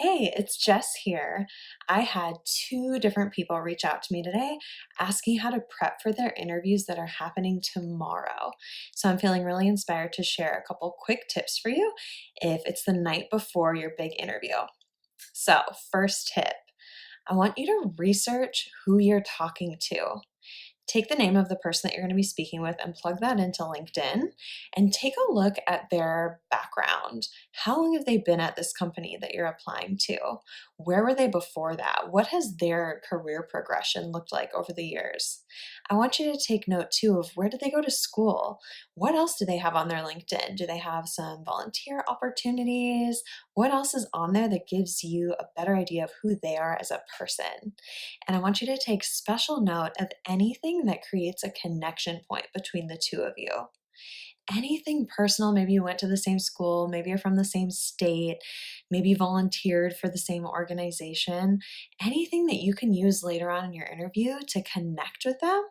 Hey, it's Jess here. I had two different people reach out to me today asking how to prep for their interviews that are happening tomorrow. So I'm feeling really inspired to share a couple quick tips for you if it's the night before your big interview. So, first tip, I want you to research who you're talking to. Take the name of the person that you're going to be speaking with and plug that into LinkedIn and take a look at their background. How long have they been at this company that you're applying to? Where were they before that? What has their career progression looked like over the years? I want you to take note too of where did they go to school? What else do they have on their LinkedIn? Do they have some volunteer opportunities? What else is on there that gives you a better idea of who they are as a person? And I want you to take special note of anything that creates a connection point between the two of you. Anything personal, maybe you went to the same school, maybe you're from the same state, maybe you volunteered for the same organization. Anything that you can use later on in your interview to connect with them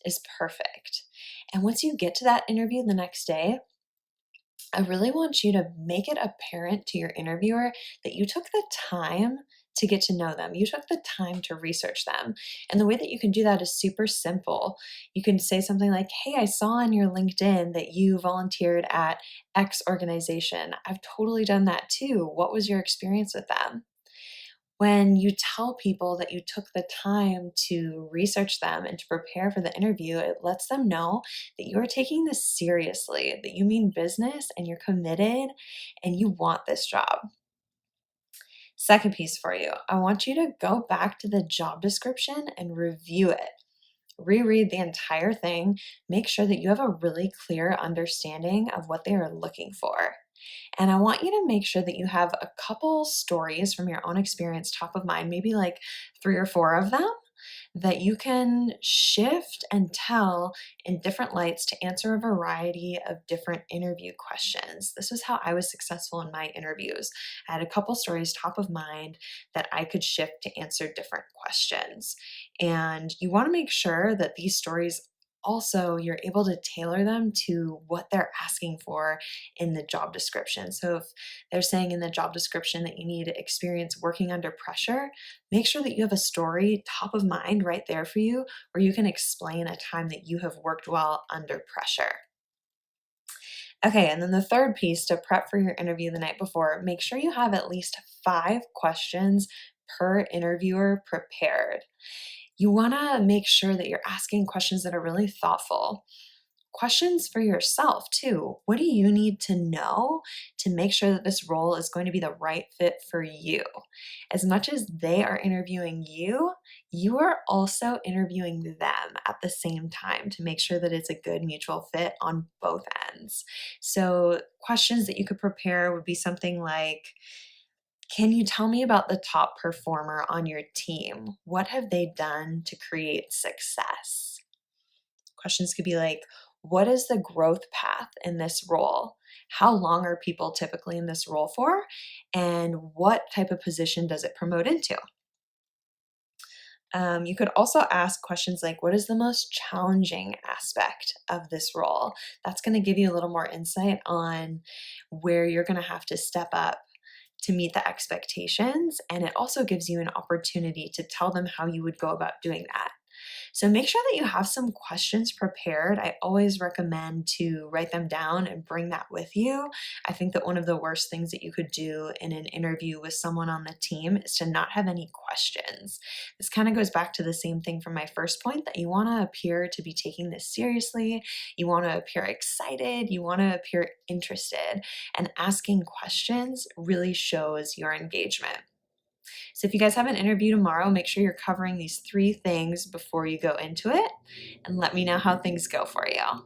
is perfect. And once you get to that interview the next day, I really want you to make it apparent to your interviewer that you took the time to get to know them. You took the time to research them. And the way that you can do that is super simple. You can say something like, "Hey, I saw on your LinkedIn that you volunteered at X organization. I've totally done that too. What was your experience with them?" When you tell people that you took the time to research them and to prepare for the interview, it lets them know that you're taking this seriously, that you mean business and you're committed and you want this job. Second piece for you, I want you to go back to the job description and review it. Reread the entire thing. Make sure that you have a really clear understanding of what they are looking for. And I want you to make sure that you have a couple stories from your own experience top of mind, maybe like three or four of them that you can shift and tell in different lights to answer a variety of different interview questions. This was how I was successful in my interviews. I had a couple stories top of mind that I could shift to answer different questions. And you want to make sure that these stories also you're able to tailor them to what they're asking for in the job description. So if they're saying in the job description that you need experience working under pressure, make sure that you have a story top of mind right there for you where you can explain a time that you have worked well under pressure. Okay, and then the third piece to prep for your interview the night before, make sure you have at least 5 questions per interviewer prepared. You want to make sure that you're asking questions that are really thoughtful. Questions for yourself, too. What do you need to know to make sure that this role is going to be the right fit for you? As much as they are interviewing you, you are also interviewing them at the same time to make sure that it's a good mutual fit on both ends. So, questions that you could prepare would be something like, can you tell me about the top performer on your team? What have they done to create success? Questions could be like, what is the growth path in this role? How long are people typically in this role for? And what type of position does it promote into? You could also ask questions like, what is the most challenging aspect of this role? That's going to give you a little more insight on where you're going to have to step up to meet the expectations. And it also gives you an opportunity to tell them how you would go about doing that. So make sure that you have some questions prepared. I always recommend to write them down and bring that with you. I think that one of the worst things that you could do in an interview with someone on the team is to not have any questions. This kind of goes back to the same thing from my first point that you want to appear to be taking this seriously. You want to appear excited. You want to appear interested. And asking questions really shows your engagement. So if you guys have an interview tomorrow, make sure you're covering these 3 things before you go into it and let me know how things go for you.